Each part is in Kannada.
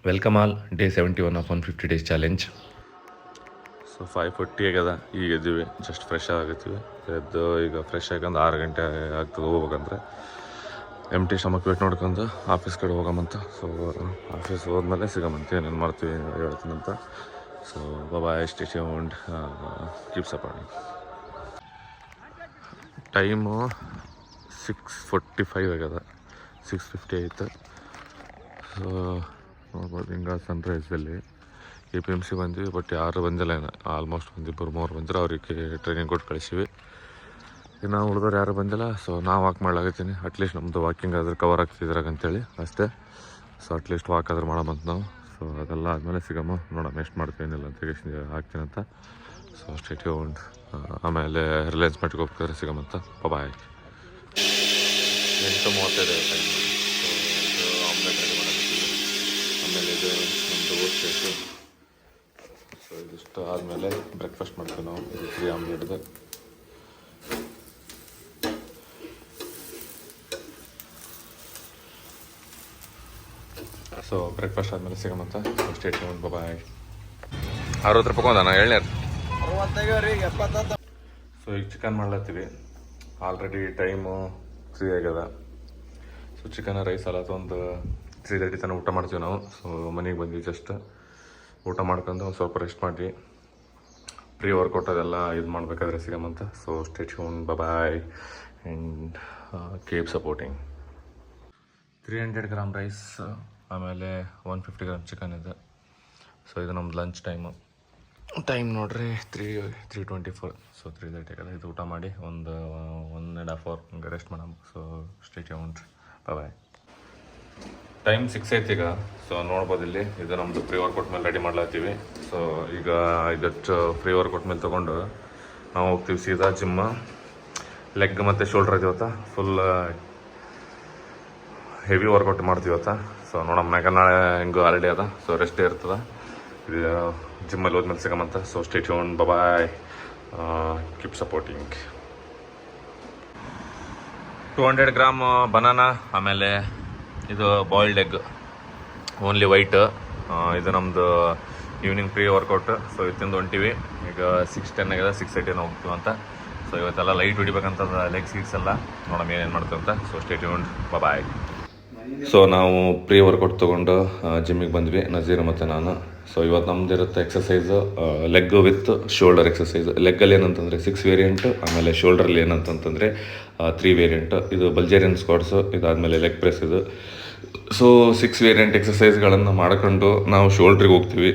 Welcome all day 71 of 150 days challenge. So 5:40 ಆಗ್ಯದ. ಈಗ ಎದ್ದೀವಿ, ಜಸ್ಟ್ ಫ್ರೆಶ್ ಆಗತ್ತೀವಿ. ಎದ್ದು ಈಗ ಫ್ರೆಶ್ ಆಗಂದು 6 ಗಂಟೆ ಆಗ್ತದೆ ಹೋಗ್ಬೇಕಂದ್ರೆ. ಟಿ ಸ್ಟಮಕ್ ವೇಟ್ ನೋಡ್ಕೊಂಡು ಆಫೀಸ್ ಕಡೆ ಹೋಗಮಂತ. ಸೊ ಆಫೀಸ್ ಹೋದ್ಮೇಲೆ ಸಿಗಮಂತ, ಏನೇನು ಮಾಡ್ತೀವಿ ಹೇಳ್ತೀನಂತ. So bye, stay tuned, keep supporting. Time 6:45 ಆಗ್ಯದ, 6:50 ಆಯ್ತು. ಸೊ ನೋಡ್ಬೋದು ಹಿಂಗೆ ಸನ್ರೈಸಲ್ಲಿ APMC ಬಂದ್ವಿ. ಬಟ್ ಯಾರು ಬಂದಿಲ್ಲ, ಏನು ಆಲ್ಮೋಸ್ಟ್ ಒಂದು 2-3 ಬಂದಿರೋ, ಅವ್ರಿಗೆ ಟ್ರೈನಿಂಗ್ ಕೊಟ್ಟು ಕಳಿಸಿವಿ. ಇನ್ನು ಉಳಿದವ್ರು ಯಾರು ಬಂದಿಲ್ಲ. ಸೊ ನಾವು ವಾಕ್ ಮಾಡ್ಲಾಗತ್ತೀನಿ. ಅಟ್ಲೀಸ್ಟ್ ನಮ್ಮದು ವಾಕಿಂಗ್ ಆದ್ರೆ ಕವರ್ ಆಗ್ತಿದ್ರಾಗ ಅಂತೇಳಿ ಅಷ್ಟೇ. ಸೊ ಅಟ್ಲೀಸ್ಟ್ ವಾಕ್ ಆದ್ರೆ ಮಾಡಮಂತ ನಾವು. ಸೊ ಅದೆಲ್ಲ ಆದಮೇಲೆ ಸಿಗಮ್ಮ, ನೋಡೋಣ ಎಷ್ಟು ಮಾಡ್ತೀವಿ ಏನಿಲ್ಲ ಅಂತ ಹಾಕ್ತೀನಿ ಅಂತ. So stay tuned. ಆಮೇಲೆ ರಿಲಯನ್ಸ್ ಮಟ್ಟಿಗೆ ಹೋಗ್ತಿದ್ರೆ ಸಿಗಮಂತ. Bye. 8:35 time. So omelette ready ಮಾಡಾಕತ್ತೀವಿ. ಆಮೇಲೆ ಇದು ನಮ್ಮದು ಓದ್ಬೇಕು. ಸೊ ಇದಿಷ್ಟು ಆದಮೇಲೆ ಬ್ರೇಕ್ಫಾಸ್ಟ್ ಮಾಡ್ತೀವಿ ನಾವು. ಇದು 3 ಆಮ್ಲೆಟ್ದು. ಸೊ ಬ್ರೇಕ್ಫಾಸ್ಟ್ ಆದಮೇಲೆ ಸಿಗಮಂತ. Stay tuned. ಬಾಯ್. 60 ರೂಪಾಯಿ ನಾನು ಎಳ್ನೀರು. ಸೊ ಈಗ ಚಿಕನ್ ಮಾಡ್ಲತ್ತೀವಿ. ಆಲ್ರೆಡಿ ಟೈಮು 3 ಆಗ್ಯದ. ಸೊ ಚಿಕನ್ ರೈಸ್ ಅಲ್ಲ ಒಂದು 3:30 ತನಕ ಊಟ ಮಾಡ್ತೀವಿ ನಾವು. ಸೊ ಮನೆಗೆ ಬಂದ್ವಿ, ಜಸ್ಟ್ ಊಟ ಮಾಡ್ಕೊಂಡು ಒಂದು ಸ್ವಲ್ಪ ರೆಸ್ಟ್ ಮಾಡಿ ಪ್ರೀ ವರ್ಕೌಟ್ ಅದೆಲ್ಲ ಇದು ಮಾಡಬೇಕಾದ್ರೆ ಸಿಗಮಂತ. So stay tuned. Bye and keep supporting. 300 gram rice, ಆಮೇಲೆ 150 ಗ್ರಾಮ್ ಚಿಕನ್ ಇದೆ. ಸೊ ಇದು ನಮ್ದು ಲಂಚ್ ಟೈಮ್ ನೋಡ್ರಿ 3:24. ಸೊ 3:30 ಆಗಲ್ಲ. ಇದು ಊಟ ಮಾಡಿ ಒಂದು 1.5 hour ಹಂಗೆ ರೆಸ್ಟ್ ಮಾಡೋಣ. So stay tuned. Bye. Time 6 ಐತಿ ಈಗ. ಸೊ ನೋಡ್ಬೋದು ಇಲ್ಲಿ, ಇದು ನಮ್ಮದು ಪ್ರೀ ವರ್ಕೌಟ್ ಮೇಲೆ ರೆಡಿ ಮಾಡ್ಲಾತೀವಿ. ಸೊ ಈಗ ಇದಷ್ಟು ಪ್ರೀ ವರ್ಕೌಟ್ ಮೇಲೆ ತೊಗೊಂಡು ನಾವು ಹೋಗ್ತೀವಿ ಸೀದಾ ಜಿಮ್ಮ. ಲೆಗ್ ಮತ್ತು ಶೋಲ್ಡ್ರ್ ಇದೀವತ್ತ, ಫುಲ್ ಹೆವಿ ವರ್ಕೌಟ್ ಮಾಡ್ತೀವತ್ತ. ಸೊ ನೋಡಮ್ಮನಾಗ ನಾಳೆ ಹೆಂಗೂ ಹಾಲಿಡೇ ಅದ. ಸೊ ರೆಸ್ಟೇ ಇರ್ತದೆ. ಇದು ಜಿಮ್ಮಲ್ಲಿ ಹೋದ್ಮೇಲೆ ಸಿಗಮಂತ. So stay tuned. Bye. Keep supporting. 200 gram banana, ಆಮೇಲೆ ಇದು ಬಾಯ್ಲ್ಡ್ ಎಗ್, ಓನ್ಲಿ ವೈಟ್. ಇದು ನಮ್ಮದು ಈವ್ನಿಂಗ್ ಪ್ರೀ ವರ್ಕೌಟ್. ಸೊ ಇವತ್ತಿಂದ ಹೊಂಟಿವಿ. ಈಗ 6:10 ಆಗಿದೆ, 6:30 ಹೋಗ್ತೀವಿ ಅಂತ. ಸೊ ಇವತ್ತೆಲ್ಲ ಲೈಟ್ ಹೊಡಿಬೇಕಂತ ಲೆಗ್ ಸೀಟ್ಸ್ ಎಲ್ಲ ನೋಡಮ್ಮ ಏನೇನು ಮಾಡ್ತೀವಿ ಅಂತ. So stay tuned. Bye. So ನಾವು ಪ್ರೀ ವರ್ಕೌಟ್ ತೊಗೊಂಡು ಜಿಮ್ಮಿಗೆ ಬಂದ್ವಿ, ನಜೀರ್ ಮತ್ತು ನಾನು. ಸೊ ಇವತ್ತು ನಮ್ದು ಇರುತ್ತೆ exercise leg with shoulder exercise. ಲೆಗ್ಗಲ್ಲಿ ಏನಂತಂದರೆ 6 ವೇರಿಯಂಟು, ಆಮೇಲೆ ಶೋಲ್ಡ್ರಲ್ಲಿ ಏನಂತಂದರೆ 3 ವೇರಿಯಂಟು. ಇದು ಬಲ್ಜೇರಿಯನ್ ಸ್ಕ್ವಾಟ್ಸು, ಇದಾದಮೇಲೆ ಲೆಗ್ ಪ್ರೆಸ್ ಇದು. ಸೊ 6 ವೇರಿಯಂಟ್ ಎಕ್ಸಸೈಸ್ಗಳನ್ನು ಮಾಡ್ಕೊಂಡು ನಾವು ಶೋಲ್ಡ್ರಿಗೆ ಹೋಗ್ತೀವಿ.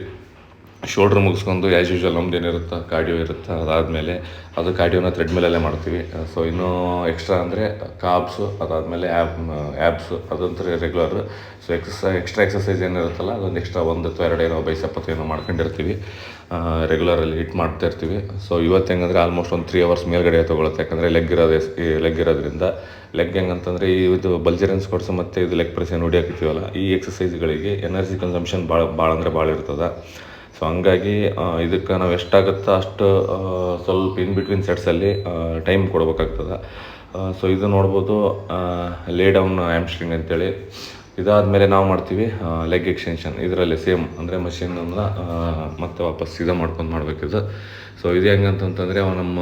ಶೋಲ್ಡ್ರ್ ಮುಗಿಸ್ಕೊಂಡು ಆ್ಯಸ್ ಯೂಶ್ವಲ್ ನಮ್ದು ಏನಿರುತ್ತೆ ಕಾರ್ಡಿಯೋ ಇರುತ್ತೆ. ಅದಾದಮೇಲೆ ಅದು ಕಾರ್ಡಿಯೋನ ಥ್ರೆಡ್ಮಿಲಲ್ಲೇ ಮಾಡ್ತೀವಿ. ಸೊ ಇನ್ನೂ ಎಕ್ಸ್ಟ್ರಾ ಅಂದರೆ ಕಾಬ್ಸು, ಅದಾದಮೇಲೆ ಆ್ಯಬ್ಸು ಅದಂತರ ರೆಗ್ಯುಲರ್. ಸೊ ಎಕ್ಸ್ಟ್ರಾ ಎಕ್ಸಸೈಸ್ ಏನಿರುತ್ತಲ್ಲ ಅದೊಂದು ಎಕ್ಸ್ಟ್ರಾ 1 ಅಥವಾ 2 ಏನೋ ಬೈಸೆಪ್ ಏನೋ ಮಾಡ್ಕೊಂಡಿರ್ತೀವಿ, ರೆಗ್ಯುಲರಲ್ಲಿ ಹಿಟ್ ಮಾಡ್ತಾ ಇರ್ತೀವಿ. ಸೊ ಇವತ್ತು ಹೆಂಗಂದರೆ ಆಲ್ಮೋಸ್ಟ್ ಒಂದು 3 hours ಮೇಲ್ಗಡೆ ತೊಗೊಳುತ್ತೆ. ಯಾಕಂದರೆ ಲೆಗ್ ಇರೋದ್ರಿಂದ. ಲೆಗ್ ಹೆಂಗಂತಂದರೆ ಇದು ಬಲ್ಜೇರಿಯನ್ ಸ್ಕ್ವಾಟ್ಸ್ ಮತ್ತು ಇದು ಲೆಗ್ ಪ್ರೆಸ್ ಏನು ಹೊಡಿಯಾಕಿರ್ತೀವಲ್ಲ, ಈ ಎಕ್ಸಸೈಸ್ಗಳಿಗೆ ಎನರ್ಜಿ ಕನ್ಸಂಪ್ಷನ್ ಭಾಳ ಅಂದರೆ ಭಾಳ ಇರ್ತದೆ. ಸೊ ಹಂಗಾಗಿ ಇದಕ್ಕೆ ನಾವು ಎಷ್ಟಾಗುತ್ತೋ ಅಷ್ಟು ಸ್ವಲ್ಪ ಇನ್ ಬಿಟ್ವೀನ್ ಸೆಟ್ಸಲ್ಲಿ ಟೈಮ್ ಕೊಡ್ಬೇಕಾಗ್ತದೆ. ಸೊ ಇದು ನೋಡ್ಬೋದು, ಲೇ ಡೌನ್ ಹ್ಯಾಮ್ಸ್ಟ್ರಿಂಗ್ ಅಂತೇಳಿ. ಇದಾದಮೇಲೆ ನಾವು ಮಾಡ್ತೀವಿ ಲೆಗ್ ಎಕ್ಸ್ಟೆನ್ಷನ್. ಇದರಲ್ಲಿ ಸೇಮ್ ಅಂದರೆ ಮಷೀನನ್ನು ಮತ್ತೆ ವಾಪಸ್ ಸೀದಾ ಮಾಡ್ಕೊಂಡು ಮಾಡಬೇಕಿದು. ಸೊ ಇದು ಹೆಂಗಂತಂತಂದರೆ ನಮ್ಮ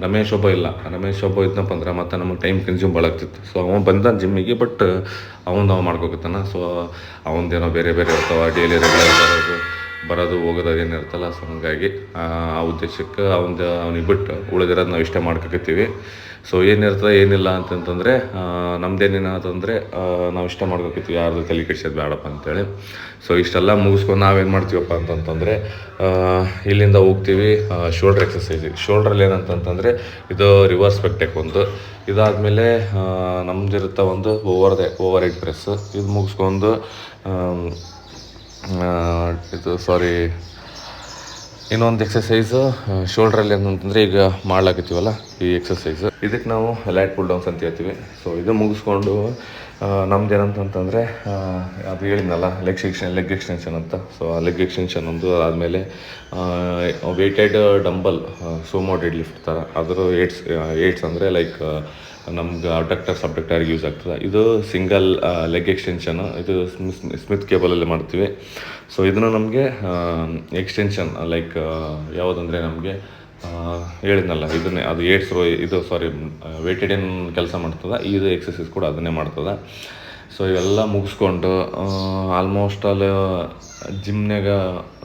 ರಮೇಶ್ ಒಬ್ಬ ಇದ್ನಪ್ಪ ಅಂದ್ರೆ ಮತ್ತೆ ನಮಗೆ ಟೈಮ್ ಕನ್ಸ್ಯೂಮ್ ಭಾಳ ಆಗ್ತಿತ್ತು. ಸೊ ಅವನು ಬಂದ ಜಿಮ್ಮಿಗೆ, ಬಟ್ ನಾವು ಮಾಡ್ಕೋಕತ್ತಾನ. ಸೊ ಅವನದೇನೋ ಬೇರೆ ಇರ್ತಾವೆ, ಡೈಲಿ ರೆಗ್ಯುಲರ್ ಬರೋದು ಹೋಗೋದು ಅದೇನು ಇರ್ತಲ್ಲ. ಸೊ ಹಾಗಾಗಿ ಆ ಉದ್ದೇಶಕ್ಕೆ ಅವ್ನಿಗೆ ಬಿಟ್ಟು ಉಳಿದಿರೋದು ನಾವು ಇಷ್ಟೇ ಮಾಡ್ಕೊಕತ್ತೀವಿ. ಸೊ ಏನಿರ್ತದೆ ಏನಿಲ್ಲ ಅಂತಂತಂದರೆ ನಮ್ದೇನೇನಾತಂದರೆ ನಾವು ಇಷ್ಟ ಮಾಡ್ಕೊಕತ್ತೀವಿ, ಯಾರ್ದು ತಲೆ ಕೆಡ್ಸೋದು ಬೇಡಪ್ಪ ಅಂತೇಳಿ. ಸೊ ಇಷ್ಟೆಲ್ಲ ಮುಗಿಸ್ಕೊಂಡು ನಾವೇನು ಮಾಡ್ತೀವಪ್ಪ ಅಂತಂತಂದರೆ ಇಲ್ಲಿಂದ ಹೋಗ್ತೀವಿ ಶೋಲ್ಡ್ರ್ ಎಕ್ಸಸೈಸಿಗೆ. ಶೋಲ್ಡ್ರಲ್ಲಿ ಏನಂತಂತಂದರೆ ಇದು ರಿವರ್ಸ್ ಪೆಕ್ಟೆಕ್ ಒಂದು. ಇದಾದಮೇಲೆ ನಮ್ದಿರುತ್ತೆ ಒಂದು ಓವರ್ ಹೆಡ್ ಪ್ರೆಸ್. ಇದು ಮುಗಿಸ್ಕೊಂಡು ಇನ್ನೊಂದು ಎಕ್ಸಸೈಸು ಶೋಲ್ಡ್ರಲ್ಲಿ ಏನಂತಂದರೆ ಈಗ ಮಾಡ್ಲಾಕತ್ತೀವಲ್ಲ ಈ ಎಕ್ಸಸೈಸ್, ಇದಕ್ಕೆ ನಾವು ಲ್ಯಾಟ್ ಪುಲ್ ಡೌನ್ಸ್ ಅಂತ ಹೇಳ್ತೀವಿ. ಸೊ ಇದು ಮುಗಿಸ್ಕೊಂಡು ನಮ್ದು ಏನಂತಂತಂದರೆ ಅದು ಹೇಳಿದ್ನಲ್ಲ ಲೆಗ್ ಎಕ್ಸ್ಟೆನ್ಷನ್ ಅಂತ. ಸೊ ಆ ಲೆಗ್ ಎಕ್ಸ್ಟೆನ್ಷನ್ ಒಂದು ಆದಮೇಲೆ ವೇಟೆಡ್ ಡಂಬಲ್ ಸೋಮೋ ಡೆಡ್ ಲಿಫ್ಟ್ ಥರ. ಅದರ ಏಟ್ಸ್ ಅಂದರೆ ಲೈಕ್ ನಮ್ಗೆ ಅಬ್ಡಕ್ಟರ್ ಸಬ್ಡಕ್ಟರ್ಗೆ ಯೂಸ್ ಆಗ್ತದೆ. ಇದು ಸಿಂಗಲ್ ಲೆಗ್ ಎಕ್ಸ್ಟೆನ್ಷನ್, ಇದು ಸ್ಮಿತ್ ಕೇಬಲಲ್ಲಿ ಮಾಡ್ತೀವಿ. ಸೊ ಇದನ್ನು ನಮಗೆ ಎಕ್ಸ್ಟೆನ್ಷನ್ ಲೈಕ್ ಯಾವುದಂದರೆ ನಮಗೆ ಹೇಳಿದ್ನಲ್ಲ ಇದನ್ನೇ, ಅದು ವೇಟೆಡ್ ಏನು ಕೆಲಸ ಮಾಡ್ತದೆ, ಇದು ಎಕ್ಸಸೈಸ್ ಕೂಡ ಅದನ್ನೇ ಮಾಡ್ತದೆ. ಸೊ ಇವೆಲ್ಲ ಮುಗಿಸ್ಕೊಂಡು ಆಲ್ಮೋಸ್ಟ್ ಅಲ್ಲಿ ಜಿಮ್ನಾಗ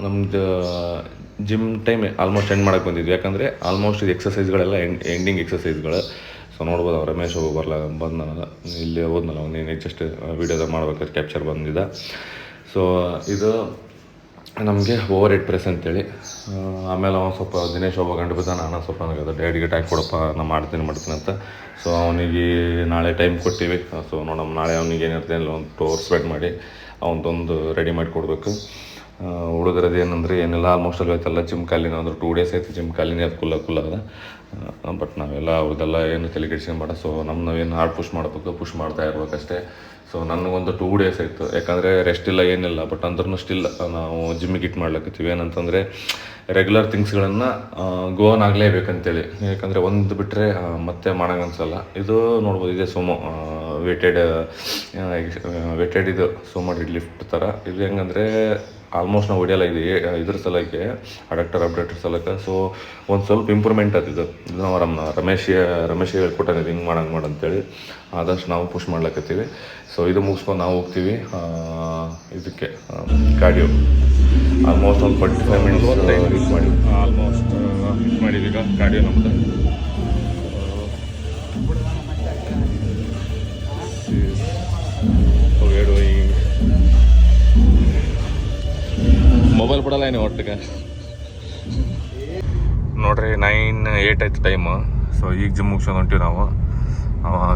ನಮ್ಮದು ಜಿಮ್ ಟೈಮ್ ಆಲ್ಮೋಸ್ಟ್ ಎಂಡ್ ಮಾಡೋಕ್ಕೆ ಬಂದಿದ್ವಿ. ಯಾಕಂದರೆ ಆಲ್ಮೋಸ್ಟ್ ಇದು ಎಕ್ಸಸೈಸ್ಗಳೆಲ್ಲ ಎಂಡಿಂಗ್ ಎಕ್ಸಸೈಸ್ಗಳು. ಸೊ ನೋಡ್ಬೋದು, ಅವ್ರು ರಮೇಶ್ ಬಂದನಲ್ಲ, ಇಲ್ಲಿ ಹೋದ್ನಲ್ಲ ಅವನೇನು ಜಸ್ಟ್ ವೀಡಿಯೋದಾಗ ಮಾಡ್ಬೇಕಾದ್ರೆ ಕ್ಯಾಪ್ಚರ್ ಬಂದಿದ್ದ. ಸೊ ಇದು ನಮಗೆ ಓವರ್ ಹೆಡ್ ಪ್ರೆಸ್ ಅಂತೇಳಿ. ಆಮೇಲೆ ಅವನು ಸ್ವಲ್ಪ ದಿನೇಶ್ ಒಬ್ಬ ಗಂಟು ಬಿದ್ದ, ನಾನು ಸ್ವಲ್ಪ ನನಗೆ ಡ್ಯಾಡಿಗೆ ಟೈಮ್ ಕೊಡಪ್ಪ, ನಾನು ಮಾಡ್ತೀನಿ ಅಂತ. ಸೊ ಅವನಿಗೆ ನಾಳೆ ಟೈಮ್ ಕೊಟ್ಟಿವಿ. ಸೊ ನೋಡಮ್ಮ, ನಾಳೆ ಅವ್ನಿಗೆ ಏನಿರುತ್ತೆ ಅಲ್ಲಿ ಒಂದು 2 hours ಸ್ಪೆಂಡ್ ಮಾಡಿ ಅವನದೊಂದು ರೆಡಿ ಮಾಡಿ ಕೊಡಬೇಕು. ಹುಡುಗರದ್ದು ಏನಂದರೆ ಏನೆಲ್ಲ ಆಲ್ಮೋಸ್ಟ್ ಅಲ್ಲಿ ಆಯ್ತಲ್ಲ, ಜಿಮ್ ಖಾಲಿನ ಅಂದ್ರೆ 2 days ಆಯ್ತು ಜಿಮ್ ಖಾಲಿನೇ, ಅದು ಕುಲ್ಲ ಅದ. ಬಟ್ ನಾವೆಲ್ಲ ಅವ್ರದ್ದೆಲ್ಲ ಏನು ತಲೆ ಕೆಡಿಸ್ಕೊಂಬೇಡ. ಸೊ ನಾವೇನು ಹಾರ್ಡ್ ಪುಷ್ ಮಾಡ್ತಾ ಇರ್ಬೇಕಷ್ಟೇ. ಸೊ ನನಗೊಂದು 2 days ಆಯಿತು, ಯಾಕಂದರೆ ರೆಸ್ಟ್ ಇಲ್ಲ ಏನಿಲ್ಲ. ಬಟ್ ಅಂದ್ರೂ ಸ್ಟಿಲ್ ನಾವು ಜಿಮ್ಮಿಗೆ ಇಟ್ ಮಾಡ್ಲಕತ್ತೀವಿ. ಏನಂತಂದರೆ ರೆಗ್ಯುಲರ್ ಥಿಂಗ್ಸ್ಗಳನ್ನು ಗೋ ಆನ್ ಆಗಲೇಬೇಕಂತೇಳಿ. ಯಾಕಂದರೆ ಒಂದು ಬಿಟ್ಟರೆ ಮತ್ತೆ ಮಾಡೋಂಗೆ ಅನ್ಸಲ್ಲ. ಇದು ನೋಡ್ಬೋದು, ಇದೆ ಸೋಮೋ ವೇಟೆಡ್ ಇದು ಸೋಮೋ ಡೆಡ್ ಲಿಫ್ಟ್ ಥರ. ಇದು ಹೆಂಗಂದರೆ ಆಲ್ಮೋಸ್ಟ್ ನಾವು ಹೊಡಿಯಲ್ಲ, ಇದು ಇದ್ರ ಸಲಕ್ಕೆ ಅಬ್ಡಕ್ಟರ್ ಸಲಕ್ಕೆ. ಸೊ ಒಂದು ಸ್ವಲ್ಪ ಇಂಪ್ರೂವ್ಮೆಂಟ್ ಅದು. ಇದು ನಾವು ರಮೇಶ್ ಹೇಳ್ಕೊಟ್ಟಾನೆ, ಇದು ಹಿಂಗೆ ಮಾಡಂತೇಳಿ. ಆದಷ್ಟು ನಾವು ಪುಷ್ ಮಾಡ್ಲಕತ್ತೀವಿ. ಸೊ ಇದು ಮುಗಿಸ್ಕೊಂಡು ನಾವು ಹೋಗ್ತೀವಿ ಇದಕ್ಕೆ ಕಾರ್ಡಿಯೋ. ಆಲ್ಮೋಸ್ಟ್ ಒಂದು 45 minutes ಯೂಸ್ ಮಾಡಿ ಆಲ್ಮೋಸ್ಟ್ ಯೂಸ್ ಮಾಡಿದ್ದೀವಿ ಈಗ ಕಾರ್ಡಿಯೋ ನಮ್ಮದು. ಮೊಬೈಲ್ ಬಿಡಲ್ಲ ಏನು ಒಟ್ಟಿಗೆ ನೋಡ್ರಿ. 9:08 ಆಯ್ತು ಟೈಮು. ಸೊ ಈಗ ಜಿಮ್ ಮುಗಿಸ್ಕೊಂಡು ಹೊಂಟಿವಿ ನಾವು.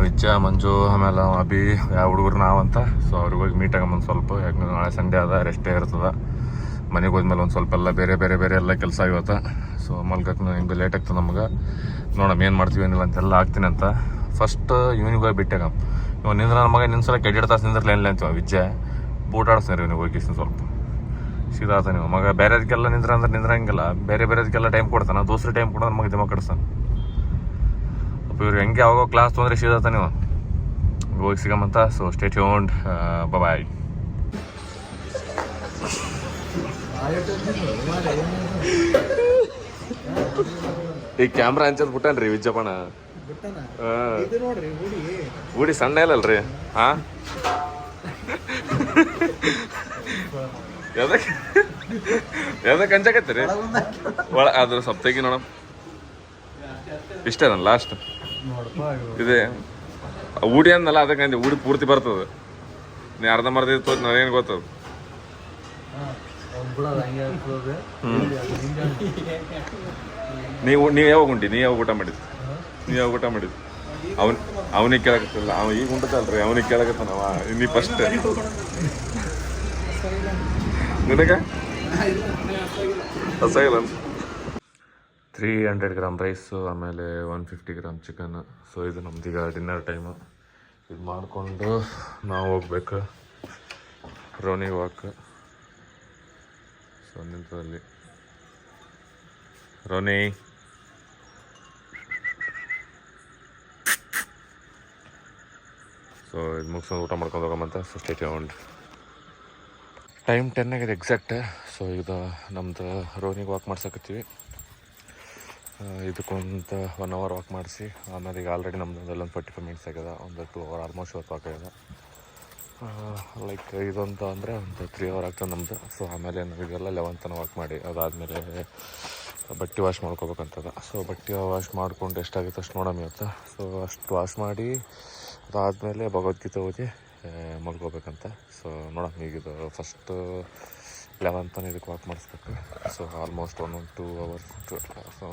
ವಿಜ್ಜ, ಮಂಜು, ಆಮೇಲೆ ಅಭಿ, ಯಾವ ಹುಡುಗರು ನಾವಂತ. ಸೊ ಅವ್ರಿಗೆ ಹೋಗಿ ಮೀಟ್ ಆಗಮ್ಮ ಒಂದು ಸ್ವಲ್ಪ. ಯಾಕಂದ್ರೆ ನಾಳೆ ಸಂಡೇ ಅದ, ರೆಸ್ಟೇ ಇರ್ತದೆ. ಮನೆಗೆ ಹೋದ್ಮೇಲೆ ಒಂದು ಸ್ವಲ್ಪ ಎಲ್ಲ ಬೇರೆ ಎಲ್ಲ ಕೆಲಸ ಇವತ್ತು. ಸೊ ಮಲ್ಕಕ್ಕೆ ಹಿಂಗೆ ಲೇಟ್ ಆಗ್ತದೆ ನಮ್ಗೆ. ನೋಡಮ್ಮ ಏನು ಮಾಡ್ತೀವಿ ಏನಿಲ್ಲ ಅಂತೆಲ್ಲ ಆಗ್ತೀನಿ ಅಂತ. ಫಸ್ಟ್ ಇವನಿಗೆ ಹೋಗಿ ಬಿಟ್ಟಾಗ ಇವಾಗ ನಿಂದ್ರೆ ನನ್ನ ಮಗ ನಿನ್ಸಲ 2 ತಾಸು ನಿಂದ್ರಲ್ಲ ಅಂತೀವ. ವಿಜ್ಜ ಬೂಟ್ ಆಡಿಸ್ತಾರೆ ಇವನಿಗೆ ಹೋಗಿ ಸ್ವಲ್ಪ ಸೀದಾ ಆತ. ನೀವು ಮಗ ಬೇರೆದಕ್ಕೆಲ್ಲ ನಿಂದ್ರಂಗಿಲ್ಲ, ಬೇರೆದಕ್ಕೆಲ್ಲ ಟೈಮ್ ಕೊಡ್ತಾನೆ. ದೋಸ್ರಿ ಟೈಮ್ ಕೊಡೋದು ಮಗ ದಿಮಾಗ್ ಕಡಿಸ್ತಾನೆ. ಅಪ್ಪ ಇವ್ರು ಹೆಂಗೆ ಯಾವಾಗ ಕ್ಲಾಸ್ ತೊಂದರೆ ಸೀದಾತ ನೀವು ಹೋಗಿ ಸಿಗಮ್ಮಂತ. ಸೊ ಸ್ಟೇ ಟ್ಯೂನ್ಡ್, ಬಾಯ್. ಈ ಕ್ಯಾಮ್ರಾ ಹಂಚದ್ ಬಿಟ್ಟನ್ರಿ ವಿಜ್ಜಪ್ಪಣ. ಊಡಿ ಸಣ್ಣ ಇಲ್ಲಲ್ರಿ. ಹಾಂ ಯಾವ್ದಕ್ಕೆ ಹಂಚಾಕತ್ತೀರಿ ಅದ್ರ ಸ್ವಲ್ಪ ತೆಗಿ ನೋಡಮ್. ಇಷ್ಟೇ ನಾನು ಲಾಸ್ಟ್ ಇದೆ ಊಡಿ ಅಂದಲ್ಲ, ಅದಕ್ಕೆ ಅಂದೆ ಊಡಿ ಪೂರ್ತಿ ಬರ್ತದೆ. ನೀ ಅರ್ಧಂಬರ್ಧ ಇತ್ತು ನಾವೇನು ಗೊತ್ತದ. ನೀವು ಯಾವಾಗ ಉಂಟಿ? ನೀ ಯಾವಾಗ ಊಟ ಮಾಡಿದ್ದು? ಅವನಿಗೆ ಕೇಳಕತ್ತಿಲ್ಲ, ಅವ ಈಗ ಉಂಟಲ್ರಿ, ಅವನಿಗೆ ಕೇಳಕತ್ತಾನವ. ನೀ ಫಸ್ಟ್ ನಿನಗೆ ಹೊಸಾಗಿಲ್ಲ. 300 ಗ್ರಾಮ್ ರೈಸು, ಆಮೇಲೆ 150 ಗ್ರಾಮ್ ಚಿಕನ್. ಸೊ ಇದು ನಮ್ದೀಗ ಡಿನ್ನರ್ ಟೈಮು. ಇದು ಮಾಡಿಕೊಂಡು ನಾವು ಹೋಗ್ಬೇಕು ರೋನಿ ವಾಕ್. ಸೊ ನಿಂತಲ್ಲಿ ರೋನಿ. ಸೊ ಇದು ಮುಗಿಸ್ಕೊಂಡು ಊಟ ಮಾಡ್ಕೊಂಡು ಹೋಗಮ್ಮಂತ. So stay tuned. ಟೈಮ್ 10 ಆಗಿದೆ ಎಕ್ಸಾಕ್ಟ್. ಸೊ ಇದು ನಮ್ಮದು ರೋನಿಗೆ ವಾಕ್ ಮಾಡ್ಸಕತ್ತೀವಿ. ಇದಕ್ಕೊಂದು 1 hour ವಾಕ್ ಮಾಡಿಸಿ ಆಮೇಲೆ ಈಗ ಆಲ್ರೆಡಿ ನಮ್ಮದು ಒಂದು 45 minutes ಆಗ್ಯದ. ಒಂದು 2 hour ಆಲ್ಮೋಸ್ಟ್ ಇವತ್ತು ವಾಕ್ ಆಗ್ಯದ. ಲೈಕ್ ಇದೊಂದು ಅಂದರೆ ಒಂದು 3 hour ಆಗ್ತದೆ ನಮ್ಮದು. ಸೊ ಆಮೇಲೆ ನಾವೀಗೆಲ್ಲ 11 ತನಕ ವಾಕ್ ಮಾಡಿ ಅದಾದಮೇಲೆ ಬಟ್ಟೆ ವಾಶ್ ಮಾಡ್ಕೋಬೇಕಂತದ. ಸೊ ಬಟ್ಟೆ ವಾಶ್ ಮಾಡ್ಕೊಂಡು ಎಷ್ಟಾಗುತ್ತೆ ಅಷ್ಟು ನೋಡೋಣ ಇವತ್ತು. ಸೊ ಅಷ್ಟು ವಾಶ್ ಮಾಡಿ ಅದಾದಮೇಲೆ ಭಗವದ್ಗೀತೆ ಓದಿ ಮಲ್ಕೋಬೇಕಂತ. ಸೊ ನೋಡೋಣ, ಈಗಿದು ಫಸ್ಟ್ 11 ತನಕ ಇದಕ್ಕೆ ವಾಕ್ ಮಾಡಿಸ್ಬೇಕು. So almost 1-2 hours. So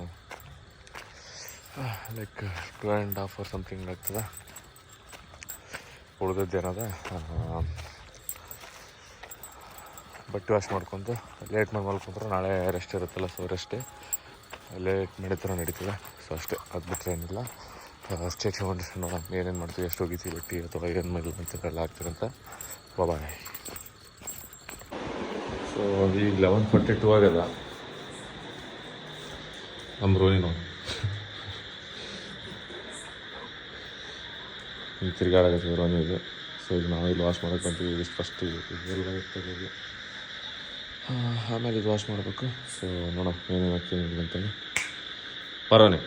like 2.5 hours something ಆಗ್ತದೆ. ಉಳಿದದ್ದೇನದ ಬಟ್ಟೆ ವಾಶ್ ಮಾಡ್ಕೊಂಡು ಲೇಟ್ ಮಾಡಿ ಮಲ್ಕೊಂಡ್ರೆ ನಾಳೆ ರೆಸ್ಟ್ ಇರುತ್ತಲ್ಲ. ಸೊ ರೆಸ್ಟೇ ಲೇಟ್ ನಡೀತದೆ. ಸೊ ಅಷ್ಟೇ, ಅದು ಬಿಟ್ಟರೆ ಏನಿಲ್ಲ. ಅಷ್ಟೇ ತೊಗೊಂಡು ನೋಡೋಣ ಏನೇನು ಮಾಡ್ತೀವಿ, ಎಷ್ಟು ಹೋಗಿತೀವಿ ಬಟ್ಟೆ ಅಥವಾ ಏನು ಮಾಡಿಲ್ಲ ಅಂತೆಲ್ಲ ಆಗ್ತಿರಂತ. ಬಾಯ್. ಸೊ ಈಗ 11:42 ಆಗ್ಯದ. ನಮ್ಮ ರೋನಿ ನೋಡಿ ತಿರ್ಗಾಡಕತ್ತಿದ್ರು ರೋನಿದು. ಸೊ ಈಗ ನಾವು ಇಲ್ಲಿ ವಾಶ್ ಮಾಡೋಕೆ ಬಂತೀವಿ. ಇಷ್ಟು ಫಸ್ಟ್ ಇದೆಲ್ಲ ಇರ್ತದೆ. ಆಮೇಲೆ ಇದು ವಾಶ್ ಮಾಡಬೇಕು. ಸೊ ನೋಡೋಣ ಏನೇನು ಆಗ್ತೀನಿ ಅಂತೇಳಿ. ಬರೋನಿ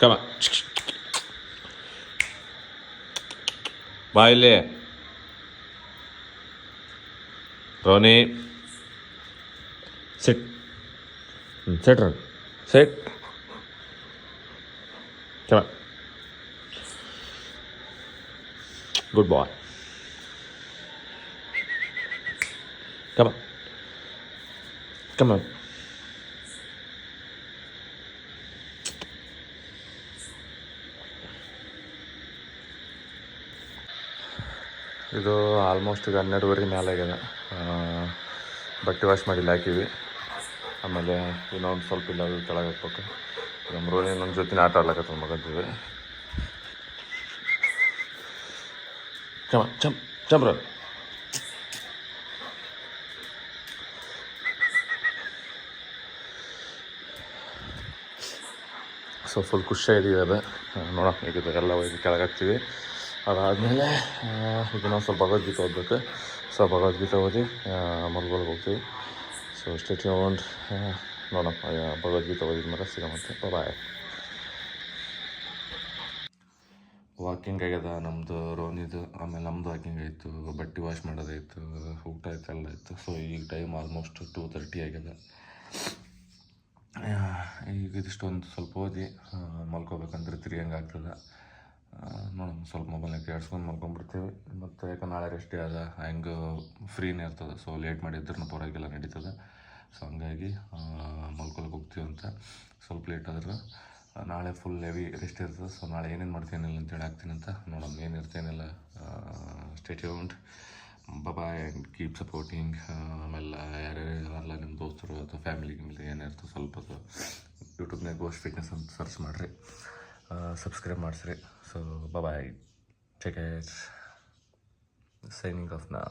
ಕಮ ಬಾ ಇಲ್ಲಿ ರೋನಿ. ಸೆಟ್ ಸೆಟ್ ರನ್ ಸೆಟ್ ಕಮ ಗುಡ್ ಬಾಯ್. ಕಮ ಕಮ ಇದು ಆಲ್ಮೋಸ್ಟ್ ಈಗ 12:30 ಮೇಲೆ ಆಗ್ಯದ. ಬಟ್ಟೆ ವಾಶ್ ಮಾಡಿ ಇಲ್ಲಿ ಹಾಕೀವಿ. ಆಮೇಲೆ ಇನ್ನೊಂದು ಸ್ವಲ್ಪ ಇಲ್ಲ ಅದು ಕೆಳಗೆ ಹಾಕ್ಬೇಕು. ನಮ್ಮ ರೋನಿ ನನ್ನ ಜೊತೆ ಆಟ ಆಡ್ಲಕತ್ತ ಮಗಂತೀವಿ. ಚಂಬ್ರ ಸೊ ಫುಲ್ ಖುಷಿಯಾಗಿದೆ ಅದು. ನೋಡೋಣ ಈಗ ಎಲ್ಲ ಹೋಗಿ ಕೆಳಗೆ ಹಾಕ್ತೀವಿ. ಅದಾದಮೇಲೆ ಈಗ ನಾವು ಸ್ವಲ್ಪ ಭಗವದ್ಗೀತೆ ಓದಬೇಕು. ಸೊ ಭಗವದ್ಗೀತೆ ಓದಿ ಮಲ್ಗೋಲ್ಗೆ ಹೋಗ್ತೀವಿ. So stay tuned. ನೋಡೋಣ ಭಗವದ್ಗೀತೆ ಓದಿದ ಮೇಲೆ ಸಿಗಮಂತೆ. ಬಾಯ್. ವಾಕಿಂಗ್ ಆಗ್ಯದ ನಮ್ಮದು ರೋನಿದು. ಆಮೇಲೆ ನಮ್ಮದು ವಾಕಿಂಗ್ ಆಯಿತು, ಬಟ್ಟೆ ವಾಶ್ ಮಾಡೋದಾಯಿತು, ಊಟ ಆಯ್ತು, ಎಲ್ಲ ಆಯಿತು. ಸೊ ಈಗ ಟೈಮ್ ಆಲ್ಮೋಸ್ಟ್ 2:30 ಆಗ್ಯದ. ಈಗ ಇದಿಷ್ಟೊಂದು ಸ್ವಲ್ಪ ಓದಿ ಮಲ್ಕೋಬೇಕಂದ್ರೆ 3 ಹಂಗೆ ಆಗ್ತದೆ. ನೋಡೋಣ ಸ್ವಲ್ಪ ಮೊಬೈಲ್ನಾಗ ಕೇಳಿಸ್ಕೊಂಡು ಮಲ್ಕೊಂಡ್ಬಿಡ್ತೀವಿ. ಮತ್ತು ಯಾಕೆ ನಾಳೆ ರೆಸ್ಟ್ ಡೇ ಅದ, ಹೆಂಗೆ ಫ್ರೀನೇ ಇರ್ತದೆ. ಸೊ ಲೇಟ್ ಮಾಡಿದ್ರೂ ಪರವಾಗಿಲ್ಲ, ನಡೀತದೆ. ಸೊ ಹಂಗಾಗಿ ಮಲ್ಕೊಳಕ್ಕೆ ಹೋಗ್ತೀವಿ ಅಂತ. ಸ್ವಲ್ಪ ಲೇಟ್ ಆದ್ರೆ ನಾಳೆ ಫುಲ್ ಹೆವಿ ರೆಸ್ಟ್ ಇರ್ತದೆ. ಸೊ ನಾಳೆ ಏನೇನು ಮಾಡ್ತೀನಿಲ್ಲ ಅಂತೇಳಿ ಆಗ್ತೀನಿ ಅಂತ. ನೋಡೋಣ ಏನಿರ್ತೇನಿಲ್ಲ. Stay tuned. Bye and keep supporting. ಆಮೇಲೆ ಯಾರ್ಯಾರೆಲ್ಲ ನಿಮ್ಮ ದೋಸ್ತರು ಅಥವಾ ಫ್ಯಾಮಿಲಿ ಏನಿರ್ತದೆ ಸ್ವಲ್ಪ ಯೂಟ್ಯೂಬ್ನಾಗ ಗೋಸ್ಟ್ ಫಿಟ್ನೆಸ್ ಅಂತ ಸರ್ಚ್ ಮಾಡಿರಿ, ಸಬ್ಸ್ಕ್ರೈಬ್ ಮಾಡಿಸ್ರಿ. So bye, take care, signing off now.